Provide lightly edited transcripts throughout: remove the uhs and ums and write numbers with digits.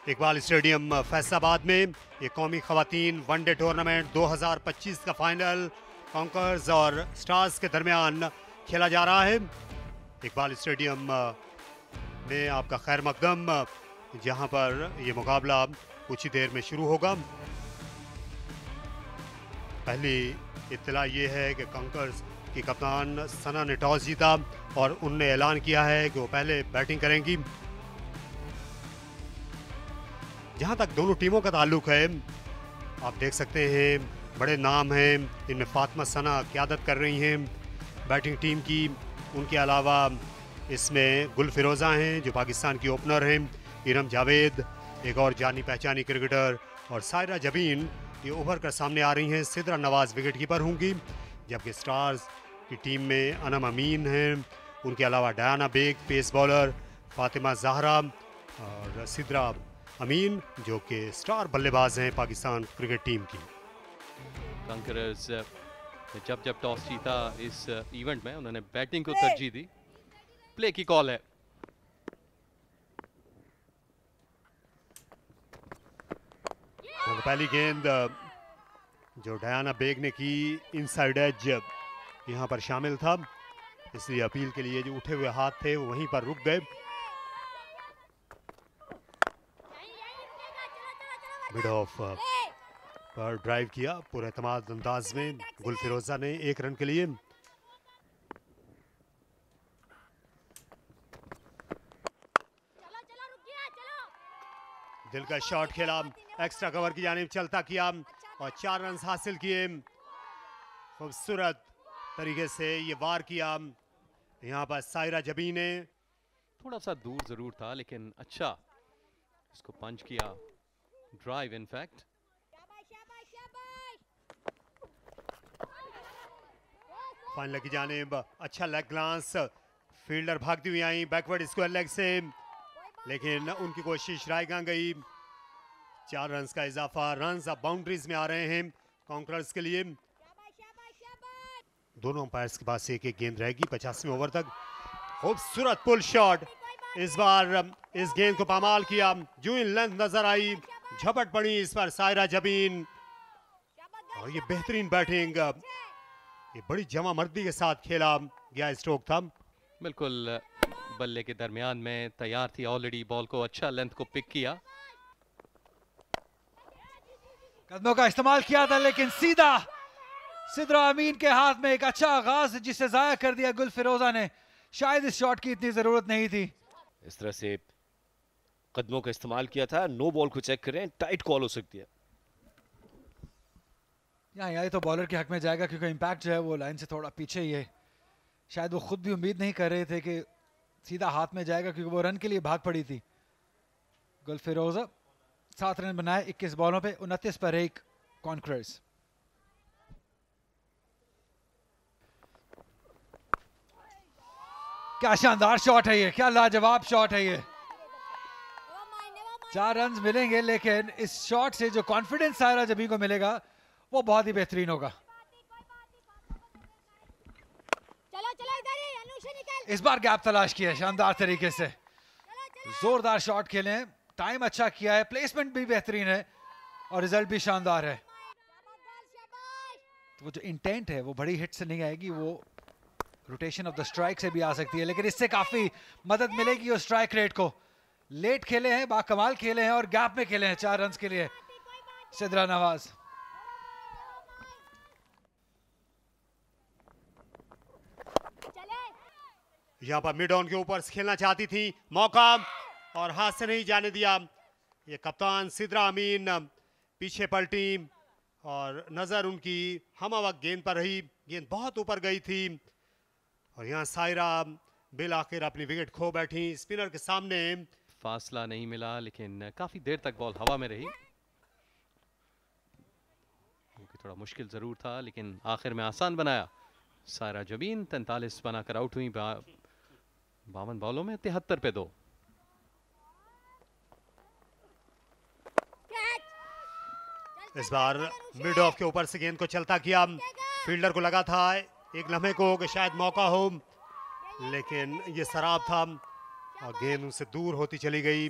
Iqbal stadium Faisalabad में ये कौमी खवातीन वनडे टूर्नामेंट 2025 का फाइनल कॉन्कर्स और स्टार्स के दरमियान खेला जा रहा है। इकबाल स्टेडियम में आपका खैर मकदम, जहां पर ये मुकाबला कुछ ही देर में शुरू होगा। पहली इत्तला ये है कि कॉन्कर्स की कप्तान सना ने टॉस जीता और उनने ऐलान किया है कि वो पहले बैटिंग करेंगी। जहां तक दोनों टीमों का ताल्लुक है, आप देख सकते हैं बड़े नाम हैं, इनमें फातिमा सना क़यादत कर रही हैं बैटिंग टीम की। उनके अलावा इसमें गुल फिरोज़ा हैं जो पाकिस्तान की ओपनर हैं, इरम जावेद एक और जानी पहचानी क्रिकेटर, और सायरा जबीन ये उभर कर सामने आ रही हैं। सिद्रा नवाज विकेट कीपर होंगी, जबकि स्टार्स की टीम में अनम अमीन हैं, उनके अलावा Diana Baig pace bowler, Fatima Zahra और सिद्रा अमीन जो कि स्टार बल्लेबाज हैं पाकिस्तान क्रिकेट टीम की। कॉन्करर्स जब टॉस जीता इस इवेंट में उन्होंने बैटिंग को तरजीह दी। प्ले की कॉल है। तो पहली गेंद जो डायना बेग ने की, इनसाइड एज यहां पर शामिल था, इसलिए अपील के लिए जो उठे हुए हाथ थे वो वहीं पर रुक गए। मिड ऑफ पर ड्राइव किया पूरे एतमाद अंदाज में गुल फिरोजा ने 1 रन के लिए। दिल का शॉट खेला, एक्स्ट्रा कवर की जानिब चलता किया और 4 रन हासिल किए। खूबसूरत तरीके से ये वार किया यहाँ पर सायरा जबी ने। थोड़ा सा दूर जरूर था लेकिन अच्छा इसको पंच किया, ड्राइव इनफैक्ट। फाइनल की जानिब अच्छा लेग ग्लांस, फील्डर भागती हुई आई बैकवर्ड स्क्वायर लेग से, लेकिन उनकी कोशिश रायगा गई। 4 रन का इजाफा, रन्स अब बाउंड्रीज में आ रहे हैं कॉन्करर्स के लिए। दोनों अंपायर्स के पास एक गेंद रहेगी 85वें ओवर तक। खूबसूरत पुल शॉट, इस बार इस गेंद को पामाल किया, जो इन लेंथ नजर आई, झपट पड़ी इस पर सायरा जबीन। और ये बेहतरीन बैटिंग, ये बड़ी जमा मर्दी के साथ खेला गया स्ट्रोक था। बिल्कुल बल्ले के दरमियान में तैयार थी ऑलरेडी, बॉल को अच्छा लेंथ को पिक किया, कदमों का इस्तेमाल किया था, लेकिन सीधा सिद्रा अमीन के हाथ में एक अच्छा आगाज जिसे जाया कर दिया गुल फिरोजा ने। शायद इस शॉट की इतनी जरूरत नहीं थी। इस तरह से कदमों का इस्तेमाल किया था। नो बॉल को चेक करें, टाइट कॉल हो सकती है। यहाँ तो बॉलर के हक में जाएगा क्योंकि इंपैक्ट जो है वो लाइन से थोड़ा पीछे ही है। शायद वो खुद भी उम्मीद नहीं कर रहे थे कि सीधा हाथ में जाएगा, क्योंकि वो रन के लिए भाग पड़ी थी। गुल फिरोजा 7 रन बनाए 21 बॉलों पे, 29 पर 1 कॉन्करर्स। क्या शानदार शॉट है ये, क्या लाजवाब शॉट है ये। 4 रन मिलेंगे, लेकिन इस शॉट से जो कॉन्फिडेंस सायरा जबी को मिलेगा वो बहुत ही बेहतरीन होगा। इस बार गैप तलाश किया है शानदार तरीके से, जोरदार शॉट खेले हैं, टाइम अच्छा किया है, प्लेसमेंट भी बेहतरीन है और रिजल्ट भी शानदार है। तो वो जो इंटेंट है वो बड़ी हिट से नहीं आएगी, वो रोटेशन ऑफ द स्ट्राइक से भी आ सकती है, लेकिन इससे काफी मदद मिलेगी उस स्ट्राइक रेट को। लेट खेले हैं, बाकमाल खेले हैं और गैप में खेले हैं 4 रन के लिए सिद्रा नवाज। यहाँ पर मिड ऑन के ऊपर खेलना चाहती थी, मौका और हाथ से नहीं जाने दिया। ये कप्तान सिद्रा अमीन पीछे पलटी और नजर उनकी हम वक्त गेंद पर रही, गेंद बहुत ऊपर गई थी और यहाँ सायरा बिल आखिर अपनी विकेट खो बैठी स्पिनर के सामने। फासला नहीं मिला लेकिन काफी देर तक बॉल हवा में रही, थोड़ा मुश्किल जरूर था लेकिन आखिर में आसान बनाया। सायरा जबीन 43 बनाकर आउट हुई 52 बॉलों में 73 पे 2। इस बार मिड ऑफ के ऊपर से गेंद को चलता किया, फील्डर को लगा था एक लम्हे को कि शायद मौका हो, लेकिन ये सराब था और गेंद उनसे दूर होती चली गई।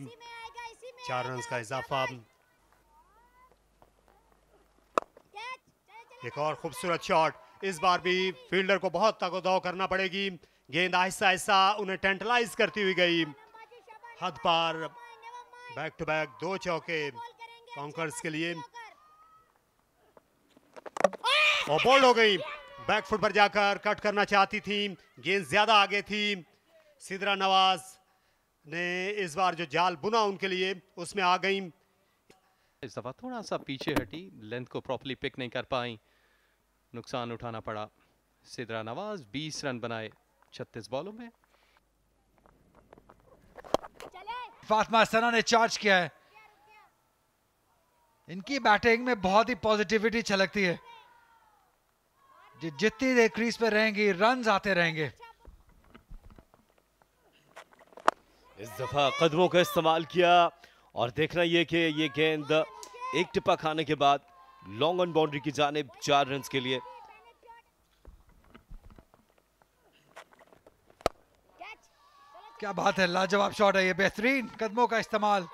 4 रन का इजाफा। एक और खूबसूरत शॉट, इस बार भी फील्डर को बहुत तगोदौ करना पड़ेगी। गेंद आहिस्ता आहिस्ता उन्हें टेंटलाइज करती हुई गई हद पार। बैक टू बैक 2 चौके कॉन्कर्स के लिए और बोल्ड हो गई। बैक फुट पर जाकर कट करना चाहती थी, गेंद ज्यादा आगे थी। सिद्रा नवाज ने इस बार जो जाल बुना उनके लिए उसमें आ गई। इस दफा थोड़ा सा पीछे हटी, लेंथ को प्रॉपर्ली पिक नहीं कर पाई, नुकसान उठाना पड़ा। सिद्रा नवाज 20 रन बनाए 36 बॉलों में। फातिमा सना ने चार्ज किया है। इनकी बैटिंग में बहुत ही पॉजिटिविटी छलकती है। जितनी देर क्रीज पे रहेंगी रन्स आते रहेंगे। इस दफा कदमों का इस्तेमाल किया और देखना यह कि ये गेंद एक टिप्पा खाने के बाद लॉन्ग ऑन बाउंड्री की जानिब 4 रन के लिए। क्या बात है, लाजवाब शॉट है ये, बेहतरीन कदमों का इस्तेमाल।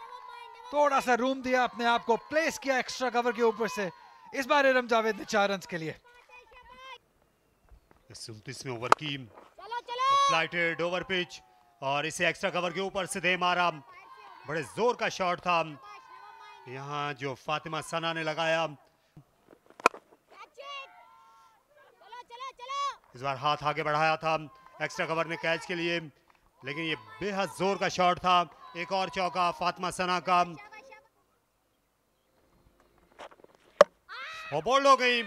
थोड़ा सा रूम दिया अपने आप को, प्लेस किया एक्स्ट्रा कवर के ऊपर से। इस बार इरम जावेद ने 4 रन के लिए। 29वें ओवर की फ्लाइटेड ओवर पिच और इसे एक्स्ट्रा कवर के ऊपर से दे मारा। बड़े जोर का शॉट था यहाँ जो फातिमा सना ने लगाया। इस बार हाथ आगे बढ़ाया था एक्स्ट्रा कवर ने कैच के लिए, लेकिन ये बेहद जोर का शॉट था। एक और चौका फातिमा सना का और बोल्ड हो गई।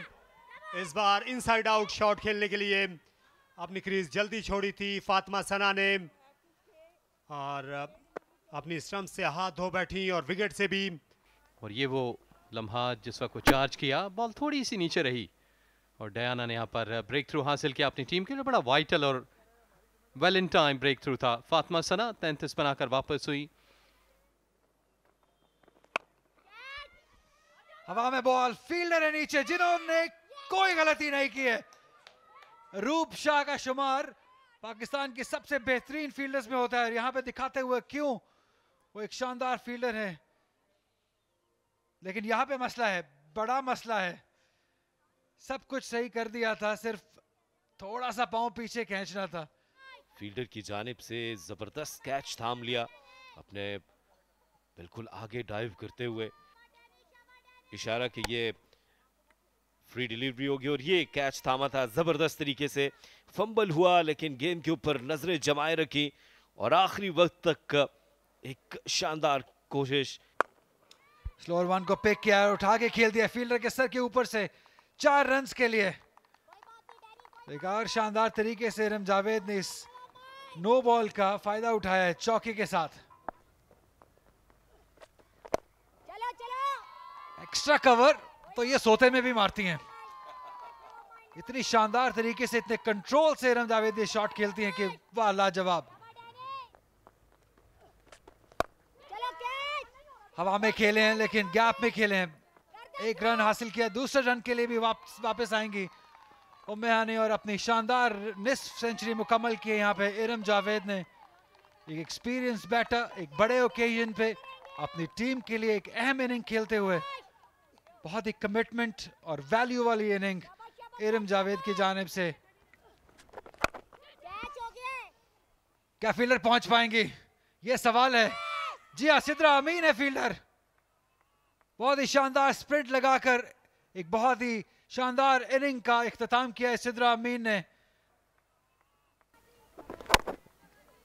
इस बार इनसाइड आउट शॉट खेलने के लिए अपनी क्रीज जल्दी छोड़ी थी फातिमा सना ने और अपनी स्टंप से हाथ धो बैठी और विकेट से भी। और ये वो लम्हा जिस वक्त को चार्ज किया, बॉल थोड़ी सी नीचे रही और डयाना ने यहाँ पर ब्रेक थ्रू हासिल किया अपनी टीम के लिए। बड़ा वाइटल और well in time breakthrough था। फातिमा सना 33 बनाकर वापस हुई। हवा में बॉल, फील्डर है नीचे जिन्होंने कोई गलती नहीं की है। रूप शाह का शुमार पाकिस्तान की सबसे बेहतरीन फील्डर्स में होता है। यहां पे दिखाते हुए क्यों वो एक शानदार फील्डर है, लेकिन यहां पे मसला है, बड़ा मसला है। सब कुछ सही कर दिया था, सिर्फ थोड़ा सा पांव पीछे खींचना था। फील्डर की जानिब से जबरदस्त कैच थाम लिया, अपने बिल्कुल आगे डाइव करते हुए इशारा कि ये फ्री डिलीवरी होगी और ये कैच थामा था जबरदस्त तरीके से। फंबल हुआ लेकिन गेंद के ऊपर नजरें जमाए रखी और आखिरी वक्त तक एक शानदार कोशिश। स्लोअर वन को पिक किया और उठा के खेल दिया फील्डर के सर के ऊपर से 4 रन के लिए। एक और शानदार तरीके से इरम जावेद ने इस नो बॉल का फायदा उठाया है चौके के साथ। एक्स्ट्रा कवर तो ये सोते में भी मारती हैं। इतनी शानदार तरीके से, इतने कंट्रोल से इरम जावेद ये शॉट खेलती हैं कि वाह लाजवाब। हवा में खेले हैं लेकिन गैप में खेले हैं। 1 रन हासिल किया, दूसरे रन के लिए भी वापस आएंगी उम्मे हानी और अपनी शानदार निस्फ सेंचुरी मुकम्मल की है यहाँ पे इरम जावेद ने। एक एक्सपीरियंस बैटर, एक बड़े ओकेजन पे अपनी टीम के लिए एक अहम इनिंग खेलते हुए, बहुत ही कमिटमेंट और वैल्यू वाली इनिंग इरम जावेद की जानिब से। क्या फील्डर पहुंच पाएंगी, ये सवाल है। जी हाँ, सिद्रा अमीन है फील्डर। बहुत ही शानदार स्प्रिंट लगाकर एक बहुत ही शानदार इनिंग का इख्तिताम किया है सिद्रा अमीन ने।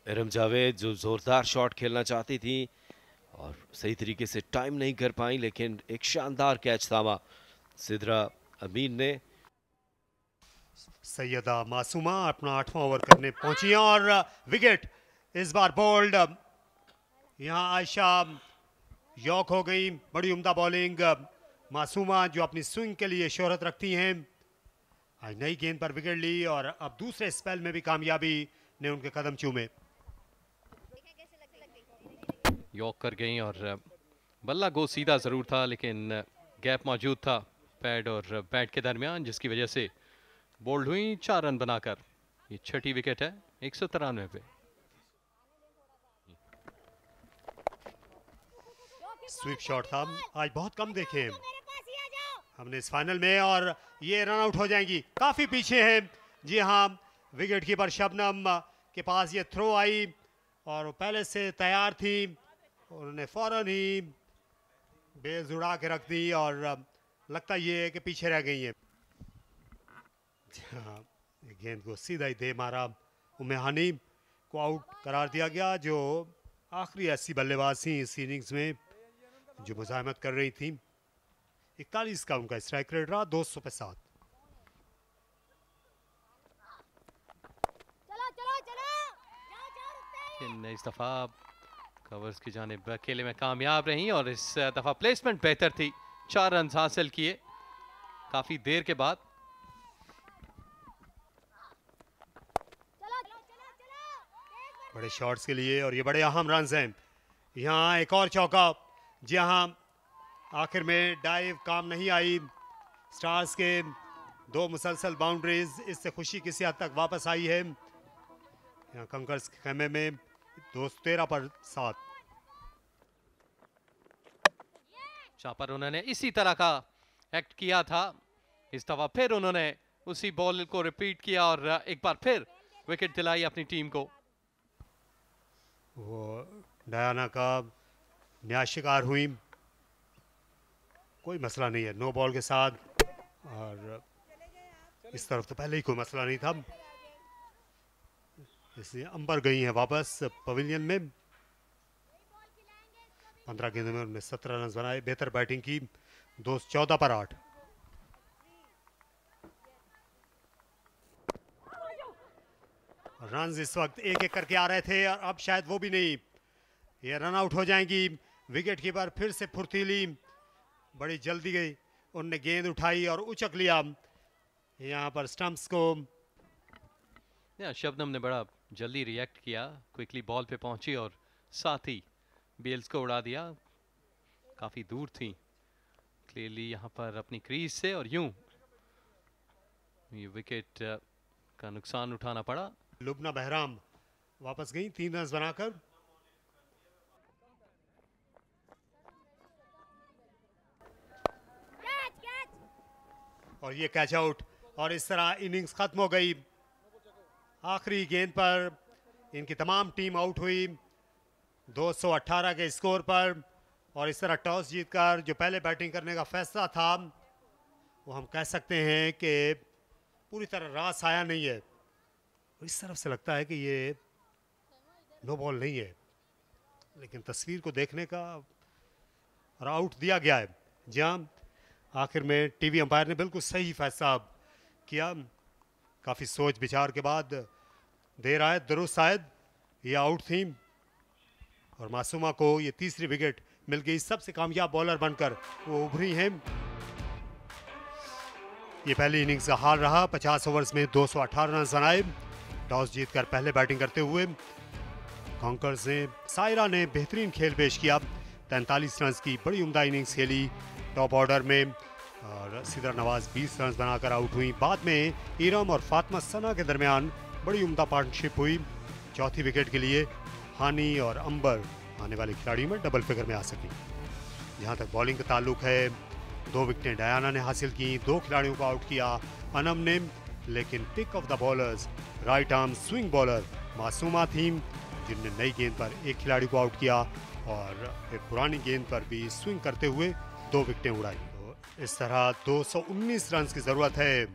इरम जावेद जो जोरदार शॉट खेलना चाहती थी और सही तरीके से टाइम नहीं कर पाई, लेकिन एक शानदार कैच थामा सिद्रा अमीन ने। सैयदा मासूमा अपना 8वां ओवर करने पहुंची और विकेट इस बार बोल्ड। यहां आयशा यॉक हो गई। बड़ी उम्दा बॉलिंग मासूमा जो अपनी स्विंग के लिए शोहरत रखती हैं, आज नई गेंद पर विकेट ली और अब दूसरे स्पेल में भी कामयाबी ने उनके कदम चूमे। यॉक कर गई और बल्ला गो सीधा ज़रूर था, लेकिन गैप मौजूद था पैड और बैट के दरमियान, जिसकी वजह से बोल्ड हुई 4 रन बनाकर। ये 6ठी विकेट है 193 पे। स्वीप शॉट था, आज बहुत कम देखे हैं हमने इस फाइनल में, और ये रन आउट हो जाएंगी। काफी पीछे हैं, जी हाँ, विकेट कीपर शबनम के पास ये थ्रो आई और वो पहले से तैयार थी, उन्होंने फौरन ही बेल्स उड़ा के रख दी और लगता ये है कि पीछे रह गई है। हाँ, गेंद को सीधा ही दे मारा। उम्मे हानी को आउट करार दिया गया, जो आखिरी ऐसी बल्लेबाज थी इस इनिंग्स में जो मुजाहमत कर रही थी। 41 का उनका स्ट्राइक रेट रहा, 200 पे 7। इस दफा कवर्स की जानिब खेले में कामयाब रही और इस दफा प्लेसमेंट बेहतर थी। 4 रन हासिल किए काफी देर के बाद। बड़े शॉट्स के लिए और ये बड़े अहम रन हैं। यहाँ एक और चौका, जहाँ आखिर में डाइव काम नहीं आई। स्टार्स के 2 मुसलसल बाउंड्रीज, इससे खुशी किसी हद तक वापस आई है। यहाँ कंकर्स के खेमे में 213 पर 7। जहाँ पर उन्होंने इसी तरह का एक्ट किया था, इस दफा फिर उन्होंने उसी बॉल को रिपीट किया और एक बार फिर विकेट दिलाई अपनी टीम को। वो डायना का न्याय शिकार हुई, कोई मसला नहीं है नो बॉल के साथ, और इस तरफ तो पहले ही कोई मसला नहीं था, इसलिए अंबर गई हैं वापस पवेलियन में। 15 गेंदों में उन्होंने 17 रन बनाए, बेहतर बैटिंग की। 214 पर 8। रन इस वक्त एक एक करके आ रहे थे और अब शायद वो भी नहीं, ये रन आउट हो जाएंगी। विकेट कीपर फिर से फुर्तीली, बड़ी जल्दी गई, उनने गेंद उठाई और उचक लिया यहाँ पर स्टंप्स को। शबनम ने बड़ा जल्दी रिएक्ट किया, क्विकली बॉल पे पहुंची और साथ ही बेल्स को उड़ा दिया। काफी दूर थी क्लियरली यहाँ पर अपनी क्रीज से, और यूं ये विकेट का नुकसान उठाना पड़ा। लुबना बहराम वापस गई 3 रन बनाकर। और ये कैच आउट, और इस तरह इनिंग्स खत्म हो गई। आखिरी गेंद पर इनकी तमाम टीम आउट हुई 218 के स्कोर पर, और इस तरह टॉस जीतकर जो पहले बैटिंग करने का फैसला था वो हम कह सकते हैं कि पूरी तरह रास आया नहीं है। इस तरफ से लगता है कि ये नो बॉल नहीं है, लेकिन तस्वीर को देखने का और आउट दिया गया है, जहां आखिर में टीवी अंपायर ने बिल्कुल सही फैसला किया। काफ़ी सोच विचार के बाद दे रहा है, दुरुस्त शायद ये आउट थी, और मासूमा को ये तीसरी विकेट मिल गई। सबसे कामयाब बॉलर बनकर वो उभरी हैं। ये पहली इनिंग्स का हाल रहा। 50 ओवर्स में 218 रन बनाए। टॉस जीतकर पहले बैटिंग करते हुए कॉन्कर्स ने, सायरा ने बेहतरीन खेल पेश किया। 43 रन की बड़ी उम्दा इनिंग्स खेली टॉप ऑर्डर में, और सिदर नवाज 20 रन बनाकर आउट हुई। बाद में इरम और फातिमा सना के दरमियान बड़ी उम्दा पार्टनरशिप हुई। चौथी विकेट के लिए हानी और अंबर आने वाले खिलाड़ियों में डबल फिगर में आ सकी। जहां तक बॉलिंग का ताल्लुक है, 2 विकेटें डायना ने हासिल की, 2 खिलाड़ियों को आउट किया अनम ने, लेकिन pick of the bowlers right arm swing bowler Masooma थी, जिनने नई गेंद पर एक खिलाड़ी को आउट किया और फिर पुरानी गेंद पर भी स्विंग करते हुए 2 विकेटें उड़ाई। तो इस तरह 219 रन की ज़रूरत है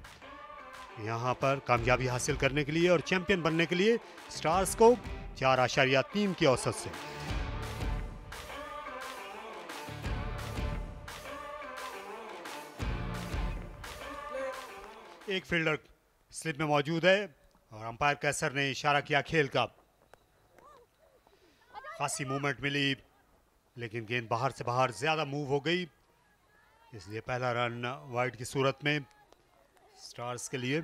यहाँ पर कामयाबी हासिल करने के लिए और चैंपियन बनने के लिए स्टार्स को 4.3 की औसत से। एक फील्डर स्लिप में मौजूद है और अंपायर कैसर ने इशारा किया खेल का। खासी मूवमेंट मिली, लेकिन गेंद बाहर से बाहर ज्यादा मूव हो गई, इसलिए पहला रन वाइड की सूरत में स्टार्स के लिए।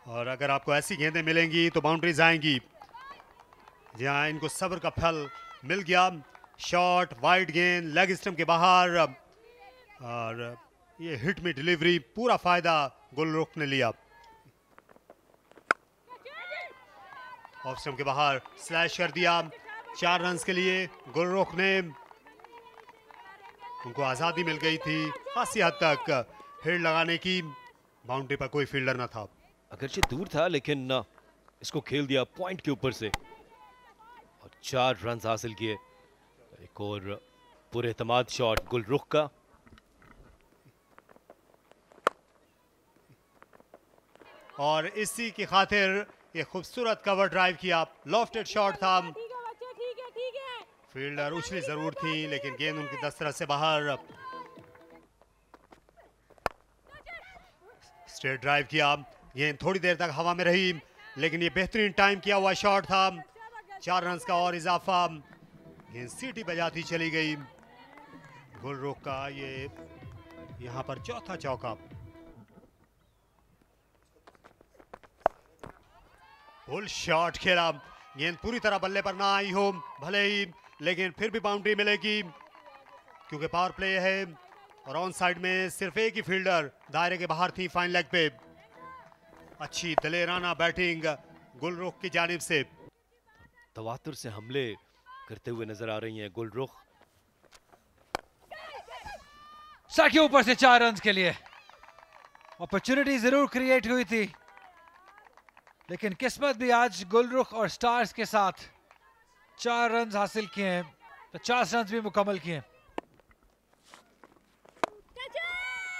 और अगर आपको ऐसी गेंदें मिलेंगी तो बाउंड्रीज आएंगी। जहां इनको सब्र का फल मिल गया। शॉट, वाइड गेंद, लेग स्टंप के बाहर, और ये हिट में डिलीवरी, पूरा फायदा गुलरुख ने लिया। ऑफ स्टंप के बाहर स्लैश कर दिया 4 रन के लिए। गुलरुख ने उनको आज़ादी मिल गई थी खासी हद तक हिट लगाने की। बाउंड्री पर कोई फील्डर न था, अगरचे दूर था लेकिन इसको खेल दिया पॉइंट के ऊपर से और 4 रन हासिल किए। एक और पुरएतमाद शॉट गुलरुख का। और इसी की खातिर ये खूबसूरत कवर ड्राइव किया। लॉफ्टेड शॉट था, फील्डर उछली जरूर थी लेकिन गेंद उनकी दस्तरस से बाहर। स्ट्रेट ड्राइव किया, गेंद थोड़ी देर तक हवा में रही लेकिन ये बेहतरीन टाइम किया हुआ शॉट था। 4 रन का और इजाफा, गेंद सीटी बजाती चली गई। गुलरुख का ये यहां पर चौथा चौका। फुल शॉट खेला, गेंद पूरी तरह बल्ले पर ना आई हो भले ही, लेकिन फिर भी बाउंड्री मिलेगी क्योंकि पावर प्ले है और ऑन साइड में सिर्फ एक ही फील्डर दायरे के बाहर थी फाइन लेग पे। अच्छी दलेराना बैटिंग गुलरुख की जानिब से। तवातुर से हमले करते हुए नजर आ रही हैं गुलरुख। सर के ऊपर से 4 रन के लिए अपॉर्चुनिटी जरूर क्रिएट हुई थी लेकिन किस्मत भी आज गुलरुख और स्टार्स के साथ 4 रन हासिल किए हैं, 50 रन भी मुकम्मल किए।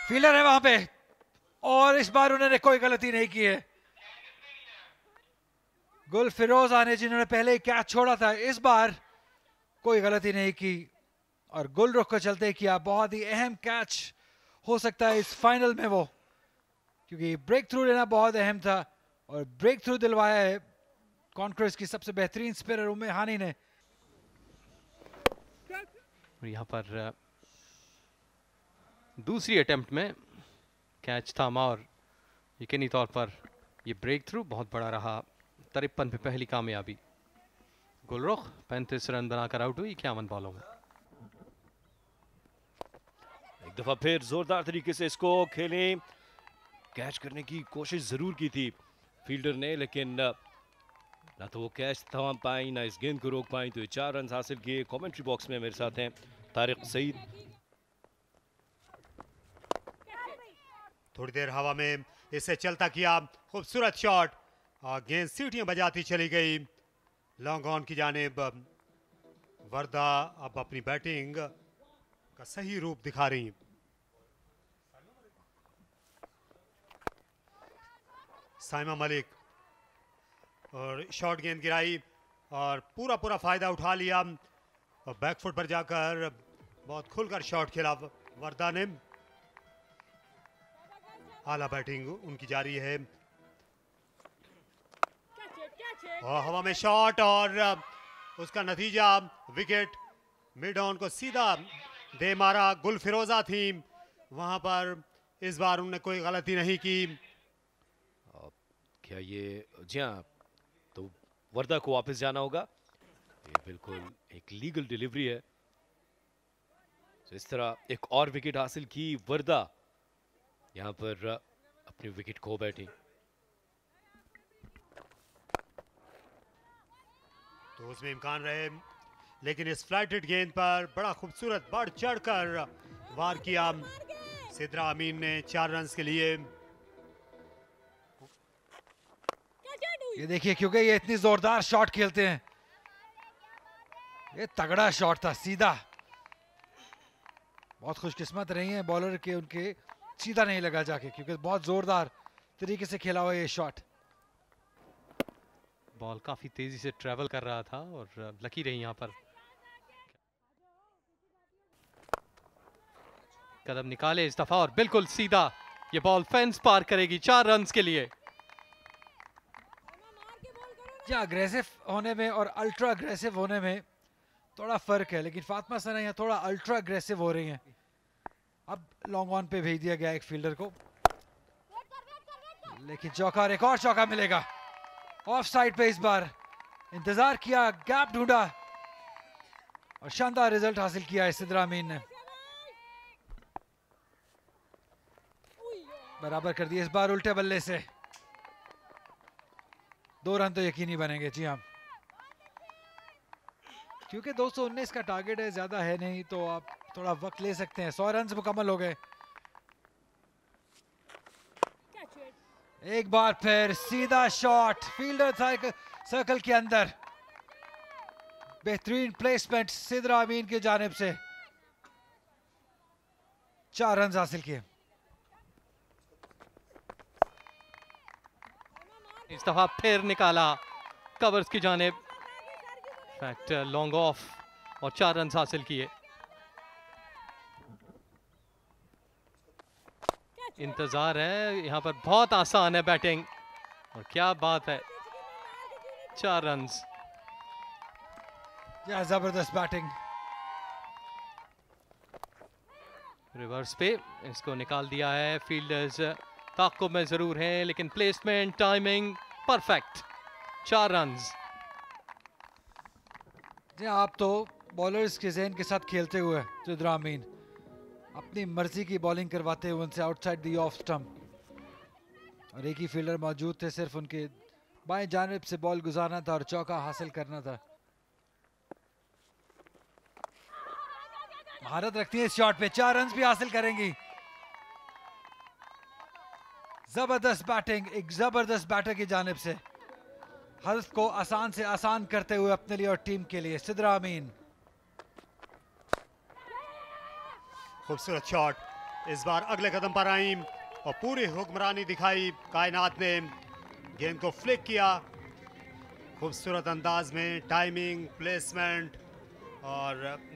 फील्डर है वहां पे और इस बार उन्होंने कोई गलती नहीं की है। गुल फिरोज आने जिन्होंने पहले ही कैच छोड़ा था, इस बार कोई गलती नहीं की और गुलरुख को चलते किया। बहुत ही अहम कैच हो सकता है इस फाइनल में वो, क्योंकि ब्रेक थ्रू लेना बहुत अहम था और ब्रेक थ्रू दिलवाया है कॉन्क्रेस की सबसे बेहतरीन स्पिनर उम्मे हानी ने। और यहाँ पर दूसरी अटेम्प्ट में कैच थामा और यकीनी तौर पर ये ब्रेक थ्रू बहुत बड़ा रहा। 53 पे पहली कामयाबी। गुलरुख 35 रन बनाकर आउट हुई 51 बॉलों में। एक दफा फिर जोरदार तरीके से इसको खेले, कैच करने की कोशिश जरूर की थी फील्डर ने लेकिन ना तो वो कैच थमा पाई ना इस गेंद को रोक पाई। तो ये 4 रन हासिल किए। कमेंट्री बॉक्स में मेरे साथ हैं तारिक सईद। थोड़ी देर हवा में इसे चलता किया, खूबसूरत शॉट और गेंद सीटियां बजाती चली गई लॉन्ग ऑन की जानिब। वर्दा अब अपनी बैटिंग का सही रूप दिखा रही। साइमा मलिक और शॉर्ट गेंद गिराई और पूरा फायदा उठा लिया और बैकफुट पर जाकर बहुत खुलकर शॉट खेला वर्दा ने। आला बैटिंग उनकी जारी है और हवा में शॉट और उसका नतीजा विकेट। मिड ऑन को सीधा दे मारा। गुल फिरोजा थी वहां पर, इस बार उन्होंने कोई गलती नहीं की। क्या ये जी हाँ, तो वर्दा को वापस जाना होगा। ये बिल्कुल एक लीगल डिलीवरी है। तो इस तरह एक और विकेट हासिल की वर्दा, यहां पर अपनी विकेट खो बैठी। तो उसमें इम्कान रहे लेकिन इस फ्लाइटेड गेंद पर बड़ा खूबसूरत बढ़ चढ़कर वार किया सिद्रा अमीन ने 4 रन के लिए। ये देखिए क्योंकि ये इतनी जोरदार शॉट खेलते हैं, ये तगड़ा शॉट था सीधा। बहुत खुशकिस्मत रही हैं बॉलर के, उनके सीधा नहीं लगा जाके क्योंकि बहुत जोरदार तरीके से खेला हुआ ये शॉट। बॉल काफी तेजी से ट्रेवल कर रहा था और लकी रही यहाँ पर। कदम निकाले इस दफा और बिल्कुल सीधा ये बॉल फेंस पार करेगी 4 रन के लिए। या अग्रेसिव होने में और अल्ट्रा अग्रेसिव होने में थोड़ा फर्क है, लेकिन फातिमा सना यहाँ थोड़ा अल्ट्रा अग्रेसिव हो रही हैं। अब लॉन्ग ऑन पे भेज दिया गया एक फील्डर को, लेकिन चौका, एक और चौका मिलेगा ऑफ साइड पे। इस बार इंतजार किया, गैप ढूंढा और शानदार रिजल्ट हासिल किया है सिद्रा अमीन ने। बराबर कर दिया इस बार उल्टे बल्ले से। 2 रन तो यकीनी बनेंगे। जी हाँ, क्योंकि 219 का टारगेट है, ज्यादा है नहीं, तो आप थोड़ा वक्त ले सकते हैं। 100 रन मुकम्मल हो गए। एक बार फिर सीधा शॉट, फील्डर सर्कल के अंदर। बेहतरीन प्लेसमेंट सिद्रा अमीन की जानिब से। 4 रन हासिल किए। इस दफा फिर निकाला कवर्स की जानिब, फैक्ट लॉन्ग ऑफ, और 4 रन हासिल किए। इंतजार है यहाँ पर, बहुत आसान है बैटिंग, और क्या बात है, 4 रन। या जबरदस्त बैटिंग। रिवर्स पे इसको निकाल दिया है। फील्डर्स ताक़ुब में जरूर हैं, लेकिन प्लेसमेंट, टाइमिंग परफेक्ट। 4 रन। जी आप तो बॉलर्स के जहन के साथ खेलते हुए सिद्रा अमीन अपनी मर्जी की बॉलिंग करवाते हुए उनसे आउटसाइड दी ऑफ स्टंप, और एक ही फील्डर मौजूद थे, सिर्फ उनके बाएं जानिब से बॉल गुजारना था और चौका हासिल करना था। महारत रखती है इस शॉट पे, 4 रन भी हासिल करेंगी। जबरदस्त बैटिंग एक जबरदस्त बैटर की जानिब से, हल्फ को आसान से आसान करते हुए अपने लिए और टीम के लिए सिद्रा अमीन। खूबसूरत शॉट, इस बार अगले कदम पर आई और पूरी हुक्मरानी दिखाई। कायनात ने गेंद को फ्लिक किया खूबसूरत अंदाज में। टाइमिंग, प्लेसमेंट और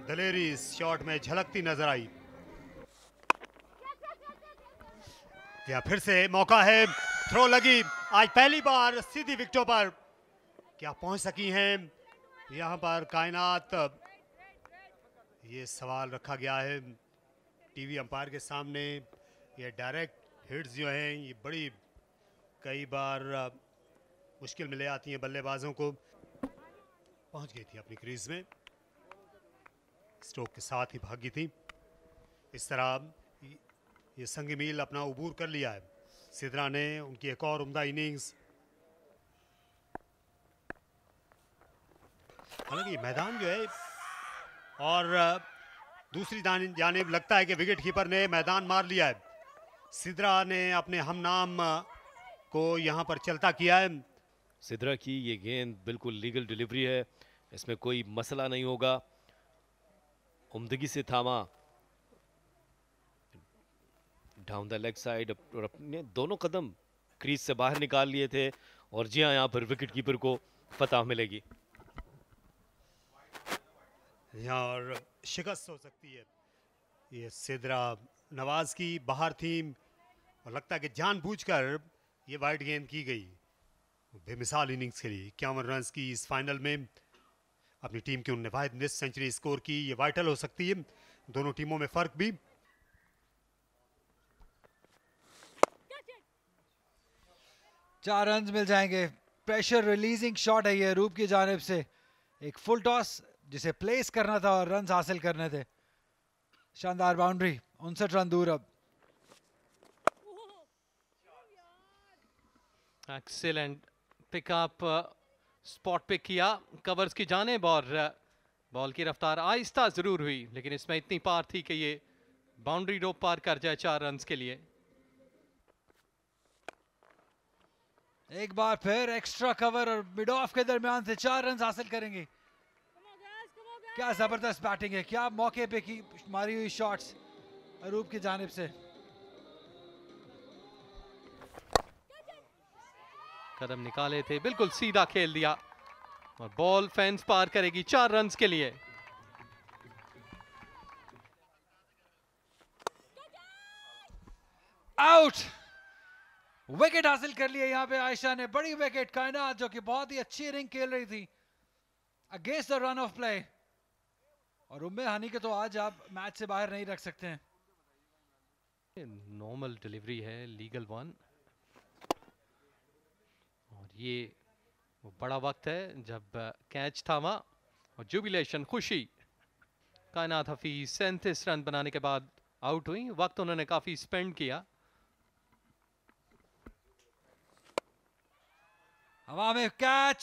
दलेरी इस शॉट में झलकती नजर आई। क्या फिर से मौका है, थ्रो लगी, आज पहली बार सीधी विकेटों पर क्या पहुंच सकी हैं यहां पर कायनात, ये सवाल रखा गया है टीवी अंपायर के सामने। ये डायरेक्ट हिट्स जो हैं ये बड़ी कई बार मुश्किल में ले आती हैं बल्लेबाजों को। पहुंच गई थी अपनी क्रीज में, स्ट्रोक के साथ ही भागी थी। इस तरह ये संग मील अपना उबूर कर लिया है सिद्रा ने। उनकी एक और उम्दा इनिंग्स। हालांकि मैदान जो है, और दूसरी जानिब लगता है कि विकेट कीपर ने मैदान मार लिया है। सिद्रा ने अपने हमनाम को यहां पर चलता किया है। सिद्रा की ये गेंद बिल्कुल लीगल डिलीवरी है, इसमें कोई मसला नहीं होगा। उम्दगी से थामा डाउन द लेग साइड, और अपने दोनों कदम क्रीज से बाहर निकाल लिए थे। और जी हाँ, यहाँ पर विकेट कीपर को फतह मिलेगी। यहाँ और शिकस्त हो सकती है। ये सिद्रा नवाज की बाहर थी और लगता है कि जानबूझकर ये वाइड गेंद की गई बेमिसाल इनिंग्स के लिए। 51 रन की इस फाइनल में अपनी टीम की उन्होंने वाहिद निस्फ सेंचुरी स्कोर की। ये वाइटल हो सकती है दोनों टीमों में, फर्क भी। चार रन मिल जाएंगे। प्रेशर रिलीजिंग शॉट है ये रूप की जानिब से, एक फुल टॉस जिसे प्लेस करना था और रन हासिल करने थे। शानदार बाउंड्री, 59 रन दूर। अब एक्सीलेंट पिकअप, स्पॉट पिक किया कवर्स की जानिब, और बॉल की रफ्तार आहिस्ता जरूर हुई, लेकिन इसमें इतनी पार थी कि ये बाउंड्री रोप पार कर जाए 4 रन के लिए। एक बार फिर एक्स्ट्रा कवर और मिड ऑफ के दरमियान से 4 रन हासिल करेंगे। क्या जबरदस्त बैटिंग है, क्या मौके पे की मारी हुई शॉट्स अरूप की जानिब से। कदम निकाले थे, बिल्कुल सीधा खेल दिया, और बॉल फेंस पार करेगी 4 रन के लिए। आउट, विकेट हासिल कर लिया यहाँ पे आयशा ने, बड़ी विकेट। कायनात जो कि बहुत ही अच्छी इनिंग खेल रही थी against the run of play, और उम्मे हानि के तो आज आप मैच से बाहर नहीं रख सकते हैं। नॉर्मल डिलीवरी है, लीगल वन, और ये वो बड़ा वक्त है जब कैच थामा और जुबिलेशन, खुशी। कायनात हफीज 37 रन बनाने के बाद आउट हुई। वक्त उन्होंने काफी स्पेंड किया। हवा में कैच,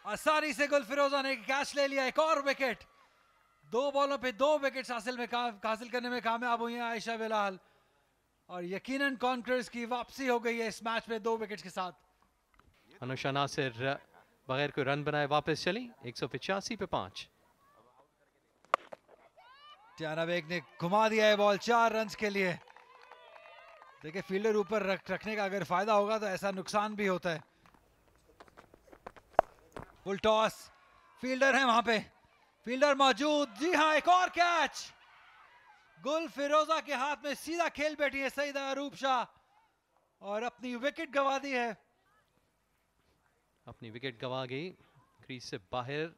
आसानी से गुल फिरोजा ने कैच ले लिया। एक और विकेट, 2 बॉलों पे 2 विकेट्स हासिल करने में कामयाब हुई हैं आयशा बिलाल, और यकीनन कॉन्करर्स की वापसी हो गई है इस मैच में 2 विकेट्स के साथ। अनुषा नासिर बगैर कोई रन बनाए वापस चली 185 पे 5। डियाना बेग ने घुमा दिया है बॉल 4 रन के लिए। देखिए फील्डर ऊपर रखने का अगर फायदा होगा तो ऐसा नुकसान भी होता है। फुल टॉस, फील्डर है वहां पे, फील्डर मौजूद। जी हाँ, एक और कैच, गुल फिरोजा के हाथ में सीधा खेल बैठी है सईदा अरूप शाह और अपनी विकेट गंवा दी है। अपनी विकेट गंवा गई, क्रीज से बाहर।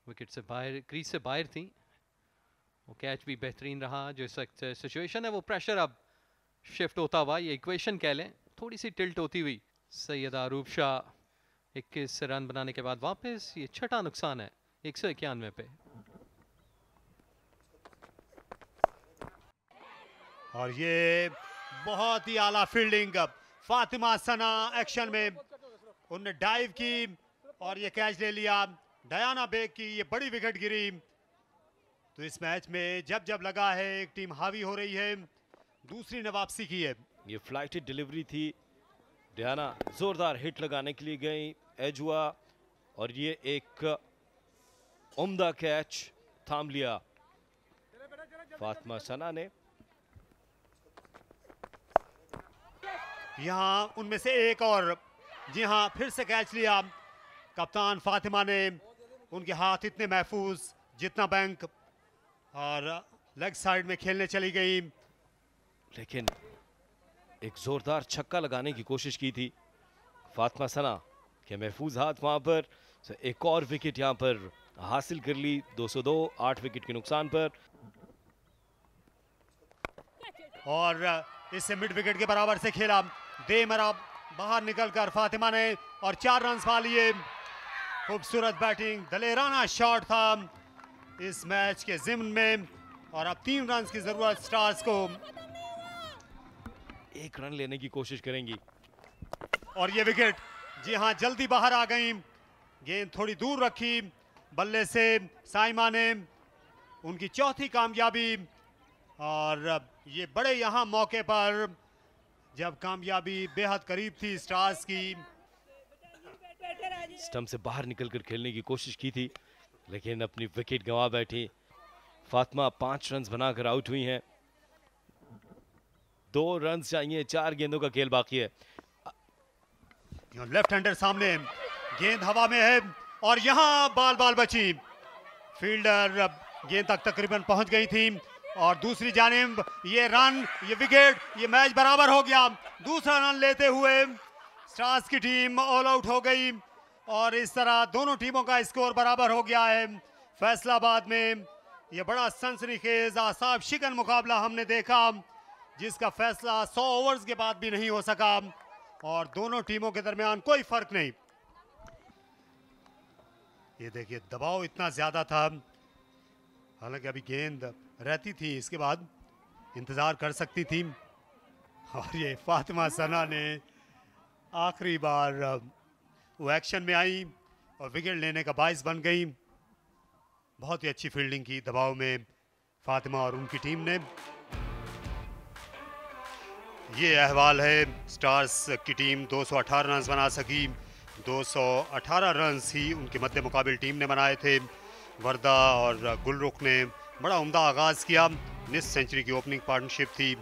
विकेट से बाहर, क्रीज से बाहर थी वो। कैच भी बेहतरीन रहा। जो इस वक्त सिचुएशन है वो प्रेशर अब शिफ्ट होता हुआ, ये इक्वेशन कह लें, थोड़ी सी टिल्ट होती हुई। सैयदा अरूप शाह 21 रन बनाने के बाद वापस। ये छठा नुकसान है 191 पे। और ये बहुत ही आला फील्डिंग, फातिमा सना एक्शन में, उनने डाइव की और ये कैच ले लिया। डियाना बेग की ये बड़ी विकेट गिरी। तो इस मैच में जब जब लगा है एक टीम हावी हो रही है, दूसरी ने वापसी की है। ये फ्लाइटेड डिलीवरी थी। डियाना जोरदार हिट लगाने के लिए गई, एज हुआ और ये एक उम्दा कैच थाम लिया फातिमा सना ने। यहाँ उनमें से एक और, जी हाँ, फिर से कैच लिया कप्तान फातिमा ने। उनके हाथ इतने महफूज जितना बैंक, और लेग साइड में खेलने चली गई। लेकिन एक जोरदार छक्का लगाने की कोशिश की थी फातिमा सना के महफूज हाथ वहां पर। एक और विकेट यहां पर हासिल कर ली 202, 8 विकेट के नुकसान पर। और इससे मिड विकेट के बराबर से खेला, दे मरा बाहर निकलकर फातिमा ने और 4 रन पा लिए। खूबसूरत बैटिंग, दलेराना शॉट था इस मैच के जिम्न में, और अब 3 रन की जरूरत स्टार्स को। 1 रन लेने की कोशिश करेंगी और ये विकेट, जी हाँ, जल्दी बाहर आ गई। गेंद थोड़ी दूर रखी बल्ले से साइमा ने, उनकी चौथी कामयाबी। और ये बड़े यहाँ मौके पर जब कामयाबी बेहद करीब थी स्टार्स की। स्टंप से बाहर निकलकर खेलने की कोशिश की थी लेकिन अपनी विकेट गंवा बैठी। फातिमा 5 रन बनाकर आउट हुई हैं। 2 रन चाहिए, 4 गेंदों का खेल बाकी है। लेफ्ट हैंडर सामने, गेंद हवा में है और यहाँ बाल बची। फील्डर गेंद तक तकरीबन पहुंच गई थी। और दूसरी जानिब ये रन, ये विकेट, ये मैच बराबर हो गया। दूसरा रन लेते हुए स्टार्स की टीम ऑल आउट हो गई और इस तरह दोनों टीमों का स्कोर बराबर हो गया है। फैसलाबाद में ये बड़ा सनसनीखेज, आसाब शिकन मुकाबला हमने देखा जिसका फैसला 100 ओवर्स के बाद भी नहीं हो सका और दोनों टीमों के दरमियान कोई फर्क नहीं। ये देखिए दबाव इतना ज्यादा था, हालांकि अभी गेंद रहती थी, इसके बाद इंतजार कर सकती थी। और ये फातिमा सना ने आखिरी बार वो एक्शन में आई और विकेट लेने का बाइस बन गई। बहुत ही अच्छी फील्डिंग की दबाव में फातिमा और उनकी टीम ने। ये अहवाल है, स्टार्स की टीम 218 रन बना सकी। 218 रन ही उनके मध्य मुकाबिल टीम ने बनाए थे। वर्दा और गुलरुख ने बड़ा उम्दा आगाज़ किया। निस सेंचुरी की ओपनिंग पार्टनरशिप थी,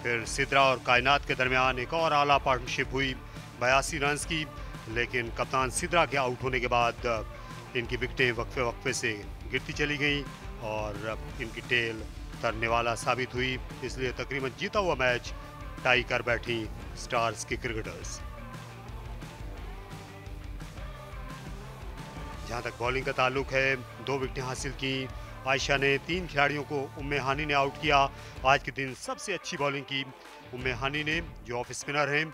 फिर सिद्रा और कायनात के दरमियान एक और आला पार्टनरशिप हुई 82 रन की। लेकिन कप्तान सिद्रा के आउट होने के बाद इनकी विकेटें वक्फे से गिरती चली गईं और इनकी टेल तरने वाला साबित हुई, इसलिए तकरीबन जीता हुआ मैच टाई कर बैठी स्टार्स के क्रिकेटर्स। जहां तक बॉलिंग का ताल्लुक है, 2 विकेटें हासिल की आयशा ने। 3 खिलाड़ियों को उम्मे हानी ने आउट किया। आज के दिन सबसे अच्छी बॉलिंग की उम्मे हानी ने, जो ऑफ स्पिनर हैं,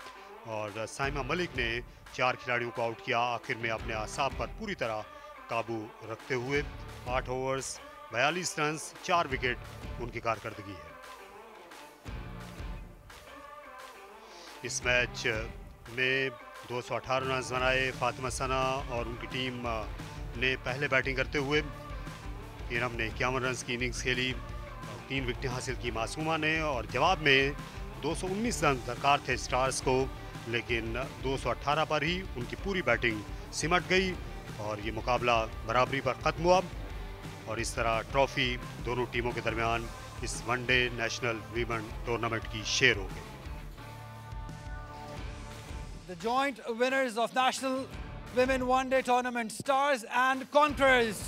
और साइमा मलिक ने 4 खिलाड़ियों को आउट किया। आखिर में अपने आसाब पर पूरी तरह काबू रखते हुए 8 ओवर्स 42 रन 4 विकेट उनकी कारकर्दगी है। इस मैच में 218 रन बनाए फातिमा सना और उनकी टीम ने पहले बैटिंग करते हुए इरम ने 51 रन की इनिंग्स खेली, 3 विकेटें हासिल की मासूमा ने और जवाब में 219 रन दरकार थे स्टार्स को, लेकिन 218 पर ही उनकी पूरी बैटिंग सिमट गई और ये मुकाबला बराबरी पर ख़त्म हुआ और इस तरह ट्रॉफी दोनों टीमों के दरमियान इस वनडे नेशनल वीमेन टूर्नामेंट की शेयर हो गई। The joint winners of National Women One Day Tournament, Stars and Conquerors.